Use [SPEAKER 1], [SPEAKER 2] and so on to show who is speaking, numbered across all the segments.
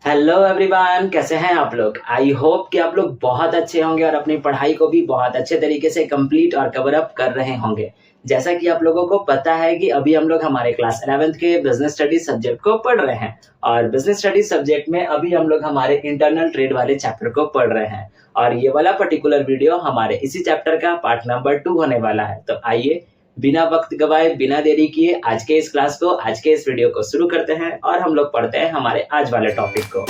[SPEAKER 1] Hello everyone, कैसे हैं आप लोग। आई होप कि आप लोग बहुत अच्छे होंगे और अपनी पढ़ाई को भी बहुत अच्छे तरीके से कंप्लीट और कवर अप कर रहे होंगे। जैसा कि आप लोगों को पता है कि अभी हम लोग हमारे क्लास 11th के बिजनेस स्टडीज सब्जेक्ट को पढ़ रहे हैं और बिजनेस स्टडीज सब्जेक्ट में अभी हम लोग हमारे इंटरनल ट्रेड वाले चैप्टर को पढ़ रहे हैं और ये वाला पर्टिकुलर वीडियो हमारे इसी चैप्टर का पार्ट नंबर 2 होने वाला है। तो आइए बिना वक्त गवाए, बिना देरी किए आज के इस क्लास को, आज के इस वीडियो को शुरू करते हैं और हम लोग पढ़ते हैं हमारे आज वाले टॉपिक को।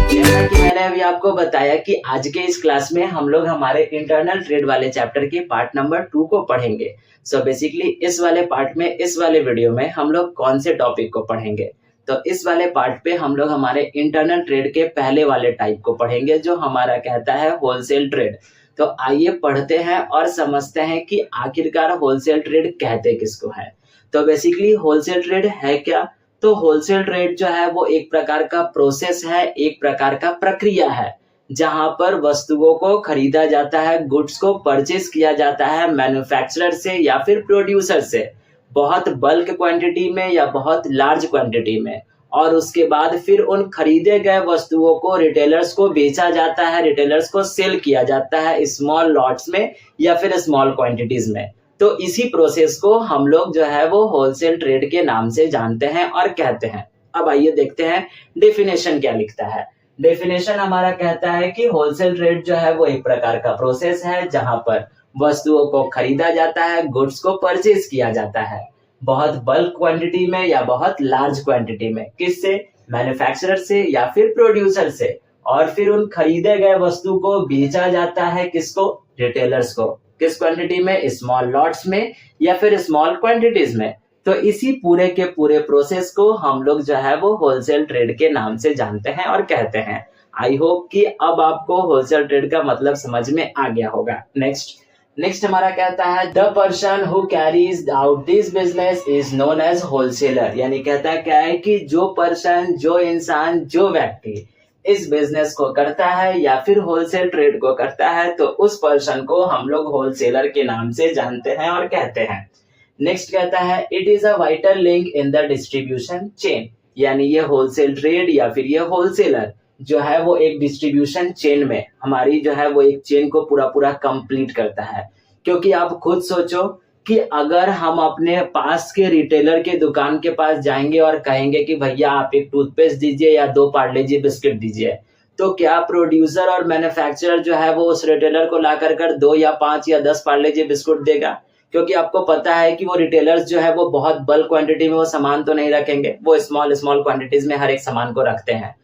[SPEAKER 1] जैसा कि मैंने अभी आपको बताया कि आज के इस क्लास में हम लोग हमारे इंटरनल ट्रेड वाले चैप्टर के पार्ट नंबर 2 को पढ़ेंगे। सो बेसिकली इस वाले पार्ट में, इस वाले वीडियो में हम लोग कौन से टॉपिक को पढ़ेंगे। तो इस वाले पार्ट पे हम लोग हमारे इंटरनल ट्रेड के पहले वाले टाइप को पढ़ेंगे जो हमारा कहता है होलसेल ट्रेड। तो आइए पढ़ते हैं और समझते हैं कि आखिरकार होलसेल ट्रेड कहते किसको है। तो बेसिकली होलसेल ट्रेड है क्या। तो होलसेल ट्रेड जो है वो एक प्रकार का प्रोसेस है, एक प्रकार का प्रक्रिया है जहां पर वस्तुओं को खरीदा जाता है, गुड्स को परचेज किया जाता है मैन्युफैक्चरर से या फिर प्रोड्यूसर से, बहुत बल्क क्वांटिटी में या बहुत लार्ज क्वांटिटी में, और उसके बाद फिर उन खरीदे गए वस्तुओं को रिटेलर्स को बेचा जाता है, रिटेलर्स को सेल किया जाता है स्मॉल लॉट्स में या फिर स्मॉल क्वांटिटीज में। तो इसी प्रोसेस को हम लोग जो है वो होलसेल ट्रेड के नाम से जानते हैं और कहते हैं। अब आइए देखते हैं डेफिनेशन क्या लिखता है। डेफिनेशन हमारा कहता है कि होलसेल ट्रेड जो है वो एक प्रकार का प्रोसेस है जहां पर वस्तुओं को खरीदा जाता है, गुड्स को परचेज किया जाता है बहुत बल्क क्वांटिटी में या बहुत लार्ज क्वांटिटी में। किससे? मैन्युफैक्चरर से या फिर प्रोड्यूसर से, और फिर उन खरीदे गए वस्तु को बेचा जाता है किसको? रिटेलर्स को। किस क्वांटिटी में? स्मॉल लॉट्स में या फिर स्मॉल क्वांटिटीज में। तो इसी पूरे के पूरे प्रोसेस को हम लोग जो है वो होलसेल ट्रेड के नाम से जानते हैं और कहते हैं। आई होप कि अब आपको होलसेल ट्रेड का मतलब समझ में आ गया होगा। नेक्स्ट हमारा कहता है the person who carries out this business is known as wholesaler. यानी कहता है क्या है कि जो पर्सन, जो इंसान, जो व्यक्ति इस बिजनेस को करता है या फिर होलसेल ट्रेड को करता है तो उस पर्सन को हम लोग होलसेलर के नाम से जानते हैं और कहते हैं। नेक्स्ट कहता है it is a vital link in the distribution chain. यानी ये होलसेल ट्रेड या फिर ये होलसेलर जो है वो एक डिस्ट्रीब्यूशन चेन में हमारी जो है वो एक चेन को पूरा कंप्लीट करता है। क्योंकि आप खुद सोचो कि अगर हम अपने पास के रिटेलर के दुकान के पास जाएंगे और कहेंगे कि भैया आप एक टूथपेस्ट दीजिए या 2 पार्ले जी बिस्किट दीजिए, तो क्या प्रोड्यूसर और मैन्युफैक्चरर जो है वो उस रिटेलर को ला कर 2 या 5 या 10 पार्ले जी बिस्कुट देगा? क्योंकि आपको पता है कि वो रिटेलर्स जो है वो बहुत बल्क क्वांटिटी में वो सामान तो नहीं रखेंगे, वो स्मॉल क्वांटिटीज में हर एक सामान को रखते हैं।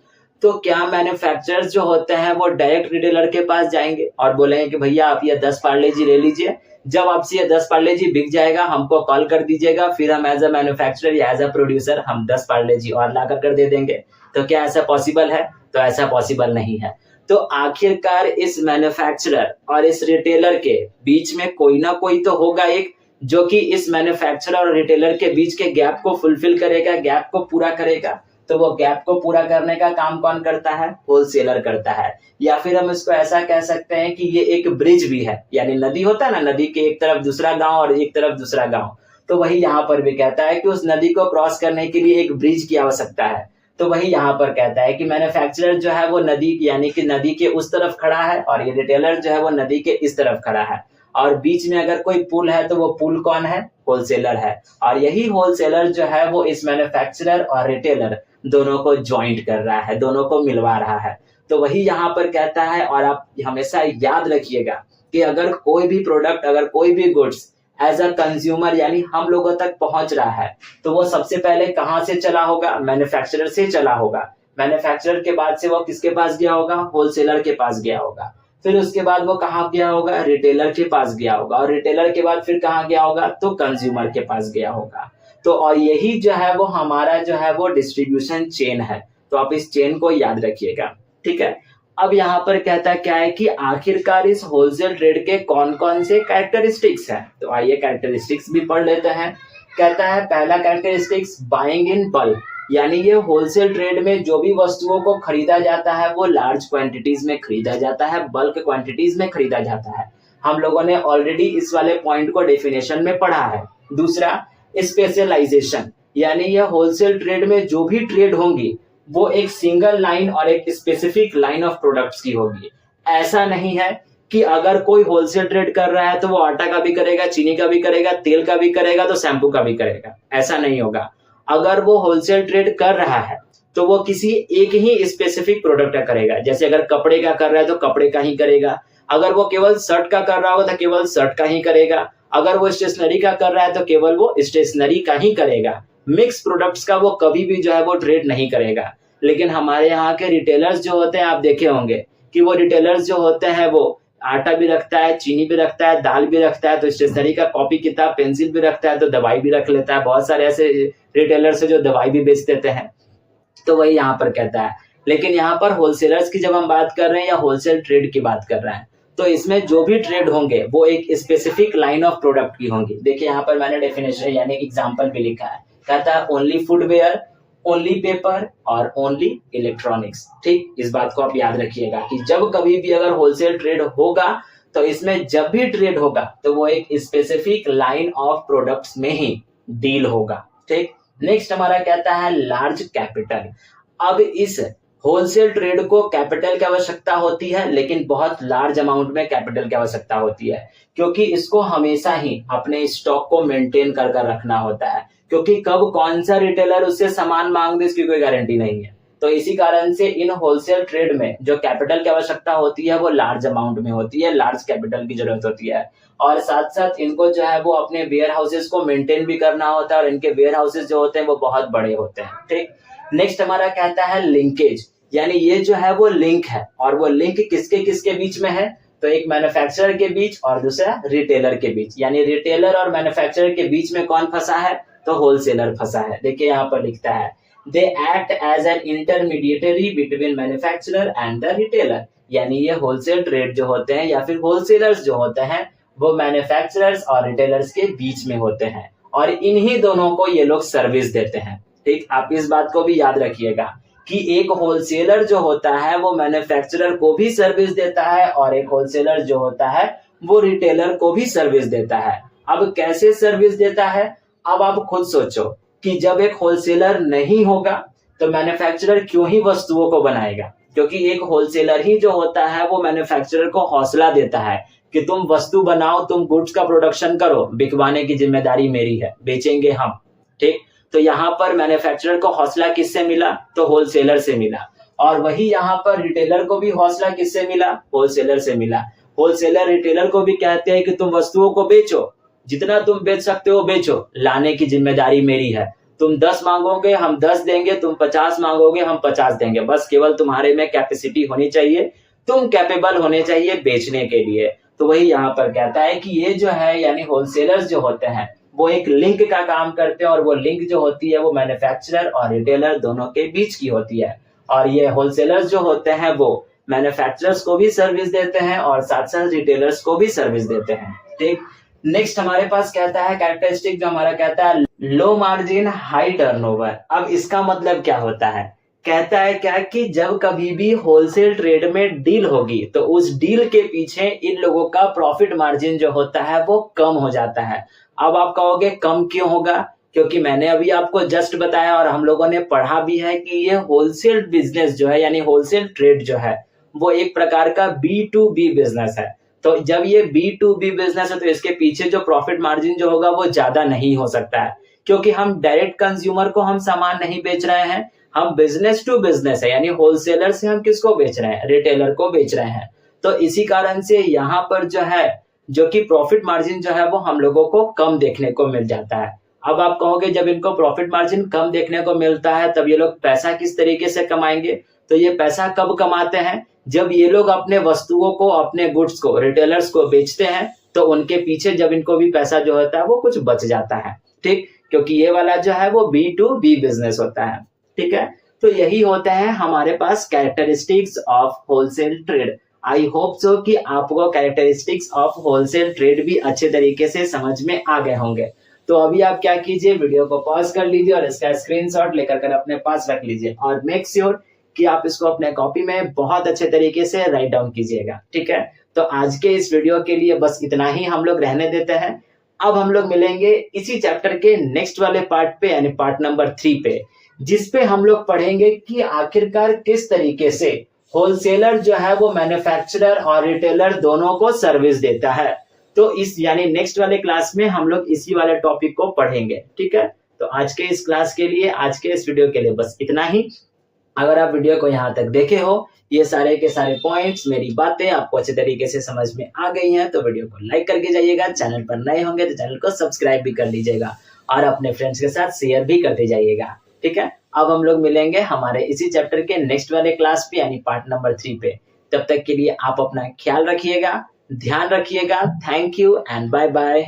[SPEAKER 1] तो क्या मैन्युफैक्चरर्स जो होते हैं वो डायरेक्ट रिटेलर के पास जाएंगे और बोलेंगे कि भैया आप ये 10 पार्ले जी ले लीजिए, जब आपसे ये 10 पार्ले जी बिक जाएगा हमको कॉल कर दीजिएगा, फिर हम एज अ मैन्युफैक्चरर या एज अ प्रोड्यूसर हम 10 पार्ले जी और ला कर दे देंगे। तो क्या ऐसा पॉसिबल है? तो ऐसा पॉसिबल नहीं है। तो आखिरकार इस मैन्युफैक्चरर और इस रिटेलर के बीच में कोई ना कोई तो होगा एक जो कि इस मैन्युफैक्चरर और रिटेलर के बीच के गैप को फुलफिल करेगा, गैप को पूरा करेगा। तो वो गैप को पूरा करने का काम कौन करता है? होलसेलर करता है। या फिर हम इसको ऐसा कह सकते हैं कि ये एक ब्रिज भी है। यानी नदी होता है ना, नदी के एक तरफ दूसरा गांव और एक तरफ दूसरा गांव, तो वही यहाँ पर भी कहता है कि उस नदी को क्रॉस करने के लिए एक ब्रिज की आवश्यकता है। तो वही यहाँ पर कहता है कि मैन्युफैक्चरर जो है वो नदी यानी कि नदी के उस तरफ खड़ा है और ये रिटेलर जो है वो नदी के इस तरफ खड़ा है, और बीच में अगर कोई पुल है तो वो पुल कौन है? होलसेलर है। और यही होलसेलर जो है वो इस मैन्युफैक्चरर और रिटेलर दोनों को ज्वाइंट कर रहा है, दोनों को मिलवा रहा है। तो वही यहाँ पर कहता है, और आप हमेशा याद रखिएगा कि अगर कोई भी प्रोडक्ट, अगर कोई भी गुड्स एज अ कंज्यूमर यानी हम लोगों तक पहुंच रहा है तो वो सबसे पहले कहां से चला होगा? मैन्युफैक्चरर से चला होगा। मैन्युफैक्चरर के बाद से वो किसके पास गया होगा? होलसेलर के पास गया होगा। फिर उसके बाद वो कहाँ गया होगा? रिटेलर के पास गया होगा, और रिटेलर के बाद फिर कहाँ गया होगा? तो कंज्यूमर के पास गया होगा। तो और यही जो है वो हमारा जो है वो डिस्ट्रीब्यूशन चेन है। तो आप इस चेन को याद रखिएगा, ठीक है। अब यहाँ पर कहता क्या है कि आखिरकार इस होलसेल ट्रेड के कौन कौन से कैरेक्टरिस्टिक्स हैं। तो आइए कैरेक्टरिस्टिक्स भी पढ़ लेते हैं। कहता है पहला कैरेक्टरिस्टिक्स बाइंग इन बल्क। यानी ये होलसेल ट्रेड में जो भी वस्तुओं को खरीदा जाता है वो लार्ज क्वांटिटीज में खरीदा जाता है, बल्क क्वांटिटीज में खरीदा जाता है। हम लोगों ने ऑलरेडी इस वाले पॉइंट को डेफिनेशन में पढ़ा है। दूसरा, स्पेशलाइजेशन, यानी यह होलसेल ट्रेड में जो भी ट्रेड होंगी वो एक सिंगल लाइन और एक स्पेसिफिक लाइन ऑफ प्रोडक्ट्स की होगी। ऐसा नहीं है कि अगर कोई होलसेल ट्रेड कर रहा है तो वो आटा का भी करेगा, चीनी का भी करेगा, तेल का भी करेगा, तो शैम्पू का भी करेगा। ऐसा नहीं होगा। अगर वो होलसेल ट्रेड कर रहा है तो वो किसी एक ही स्पेसिफिक प्रोडक्ट का करेगा। जैसे अगर कपड़े का कर रहा है तो कपड़े का ही करेगा, अगर वो केवल शर्ट का कर रहा होगा तो केवल शर्ट का ही करेगा, अगर वो स्टेशनरी का कर रहा है तो केवल वो स्टेशनरी का ही करेगा। मिक्स प्रोडक्ट्स का वो कभी भी जो है वो ट्रेड नहीं करेगा। लेकिन हमारे यहाँ के रिटेलर्स जो होते हैं, आप देखे होंगे कि वो रिटेलर्स जो होते हैं वो आटा भी रखता है, चीनी भी रखता है, दाल भी रखता है, तो स्टेशनरी का कॉपी किताब पेंसिल भी रखता है, तो दवाई भी रख लेता है। बहुत सारे ऐसे रिटेलर्स है जो दवाई भी बेच देते हैं। तो वही यहाँ पर कहता है। लेकिन यहाँ पर होलसेलर्स की जब हम बात कर रहे हैं या होलसेल ट्रेड की बात कर रहे हैं, तो इसमें जो भी ट्रेड होंगे वो एक स्पेसिफिक लाइन ऑफ प्रोडक्ट की होंगी। देखिए यहाँ पर मैंने डेफिनेशन यानी एग्जांपल भी लिखा है। कहता है ओनली फुटवेयर, ओनली पेपर और ओनली इलेक्ट्रॉनिक्स। ठीक, इस बात को आप याद रखिएगा कि जब कभी भी अगर होलसेल ट्रेड होगा तो इसमें जब भी ट्रेड होगा तो वो एक स्पेसिफिक लाइन ऑफ प्रोडक्ट्स में ही डील होगा। ठीक, नेक्स्ट हमारा कहता है लार्ज कैपिटल। अब इस होलसेल ट्रेड को कैपिटल की आवश्यकता होती है, लेकिन बहुत लार्ज अमाउंट में कैपिटल की आवश्यकता होती है, क्योंकि इसको हमेशा ही अपने स्टॉक को मेंटेन कर रखना होता है, क्योंकि कब कौन सा रिटेलर उससे सामान मांग दे इसकी कोई गारंटी नहीं है। तो इसी कारण से इन होलसेल ट्रेड में जो कैपिटल की आवश्यकता होती है वो लार्ज अमाउंट में होती है, लार्ज कैपिटल की जरूरत होती है। और साथ साथ इनको जो है वो अपने वेयर हाउसेस को मेंटेन भी करना होता है, और इनके वेयर हाउसेस जो होते हैं वो बहुत बड़े होते हैं। ठीक, नेक्स्ट हमारा कहता है लिंकेज, यानी ये जो है वो लिंक है, और वो लिंक किसके किसके बीच में है, तो एक मैन्युफैक्चरर के बीच और दूसरा रिटेलर के बीच। यानी रिटेलर और मैन्युफैक्चरर के बीच में कौन फंसा है, तो होलसेलर फंसा है। देखिए यहाँ पर लिखता है they act as an intermediary between manufacturer and the retailer. यानी ये होलसेल ट्रेड जो होते हैं या फिर होलसेलर्स जो होते हैं वो मैन्युफैक्चरर्स और रिटेलर्स के बीच में होते हैं, और इन्हीं दोनों को ये लोग सर्विस देते हैं। ठीक, आप इस बात को भी याद रखिएगा कि एक होलसेलर जो होता है वो मैन्युफैक्चरर को भी सर्विस देता है, और एक होलसेलर जो होता है वो रिटेलर को भी सर्विस देता है। अब कैसे सर्विस देता है, अब आप खुद सोचो कि जब एक होलसेलर नहीं होगा तो मैन्युफैक्चरर क्यों ही वस्तुओं को बनाएगा, क्योंकि एक होलसेलर ही जो होता है वो मैन्युफैक्चरर को हौसला देता है कि तुम वस्तु बनाओ, तुम गुड्स का प्रोडक्शन करो, बिकवाने की जिम्मेदारी मेरी है, बेचेंगे हम। ठीक, तो यहाँ पर मैन्युफैक्चरर को हौसला किससे मिला, तो होलसेलर से मिला। और वही यहाँ पर रिटेलर को भी हौसला किससे मिला, होलसेलर से मिला। होलसेलर रिटेलर को भी कहते हैं कि तुम वस्तुओं को बेचो, जितना तुम बेच सकते हो बेचो, लाने की जिम्मेदारी मेरी है। तुम 10 मांगोगे हम 10 देंगे, तुम 50 मांगोगे हम 50 देंगे, बस केवल तुम्हारे में कैपेसिटी होनी चाहिए, तुम कैपेबल होने चाहिए बेचने के लिए। तो वही यहाँ पर कहता है कि ये जो है यानी होलसेलर्स जो होते हैं वो एक लिंक का काम करते हैं, और वो लिंक जो होती है वो मैन्युफैक्चरर और रिटेलर दोनों के बीच की होती है। और ये होलसेलर्स जो होते हैं वो मैन्युफैक्चरर्स को भी सर्विस देते हैं और साथ साथ रिटेलर्स को भी सर्विस देते हैं। ठीक, नेक्स्ट हमारे पास कहता है कैरेक्टरिस्टिक जो हमारा कहता है लो मार्जिन हाई टर्नओवर। अब इसका मतलब क्या होता है, कहता है क्या कि जब कभी भी होलसेल ट्रेड में डील होगी तो उस डील के पीछे इन लोगों का प्रॉफिट मार्जिन जो होता है वो कम हो जाता है। अब आप कहोगे कम क्यों होगा, क्योंकि मैंने अभी आपको जस्ट बताया और हम लोगों ने पढ़ा भी है कि ये होलसेल बिजनेस जो है यानी होलसेल ट्रेड जो है वो एक प्रकार का B2B बिजनेस है। तो जब ये B2B बिजनेस है तो इसके पीछे जो प्रॉफिट मार्जिन जो होगा वो ज्यादा नहीं हो सकता है, क्योंकि हम डायरेक्ट कंज्यूमर को हम सामान नहीं बेच रहे हैं, हम बिजनेस टू बिजनेस है, यानी होलसेलर से हम किसको बेच रहे हैं, रिटेलर को बेच रहे हैं। तो इसी कारण से यहाँ पर जो है जो कि प्रॉफिट मार्जिन जो है वो हम लोगों को कम देखने को मिल जाता है। अब आप कहोगे जब इनको प्रॉफिट मार्जिन कम देखने को मिलता है तब ये लोग पैसा किस तरीके से कमाएंगे, तो ये पैसा कब कमाते हैं, जब ये लोग अपने वस्तुओं को अपने गुड्स को रिटेलर्स को बेचते हैं तो उनके पीछे जब इनको भी पैसा जो होता है वो कुछ बच जाता है। ठीक, क्योंकि ये वाला जो है वो B2B बिजनेस होता है। ठीक है, तो यही होता है हमारे पास characteristics of wholesale trade. I hope so कि आपको कैरेक्टरिस्टिक्स ऑफ होलसेल ट्रेड भी अच्छे तरीके से समझ में आ गए होंगे। तो अभी आप क्या कीजिए, वीडियो को पॉज कर लीजिए और इसका स्क्रीनशॉट लेकर कर अपने पास रख लीजिए और मेक श्योर कि आप इसको अपने कॉपी में बहुत अच्छे तरीके से राइट डाउन कीजिएगा। ठीक है, तो आज के इस वीडियो के लिए बस इतना ही हम लोग रहने देते हैं। अब हम लोग मिलेंगे इसी चैप्टर के नेक्स्ट वाले पार्ट पे, यानी पार्ट नंबर 3 पे, जिस पे हम लोग पढ़ेंगे कि आखिरकार किस तरीके से होलसेलर जो है वो मैन्युफैक्चरर और रिटेलर दोनों को सर्विस देता है। तो इस यानी नेक्स्ट वाले क्लास में हम लोग इसी वाले टॉपिक को पढ़ेंगे, ठीक है। तो आज के इस क्लास के लिए, आज के इस वीडियो के लिए बस इतना ही। अगर आप वीडियो को यहाँ तक देखे हो, ये सारे के सारे पॉइंट्स, मेरी बातें आपको अच्छे तरीके से समझ में आ गई हैं, तो वीडियो को लाइक करके जाइएगा। चैनल पर नए होंगे तो चैनल को सब्सक्राइब भी कर लीजिएगा और अपने फ्रेंड्स के साथ शेयर भी करते जाइएगा, ठीक है। अब हम लोग मिलेंगे हमारे इसी चैप्टर के नेक्स्ट वाले क्लास पे, यानी पार्ट नंबर 3 पे। तब तक के लिए आप अपना ख्याल रखिएगा, ध्यान रखिएगा। Thank you and bye bye.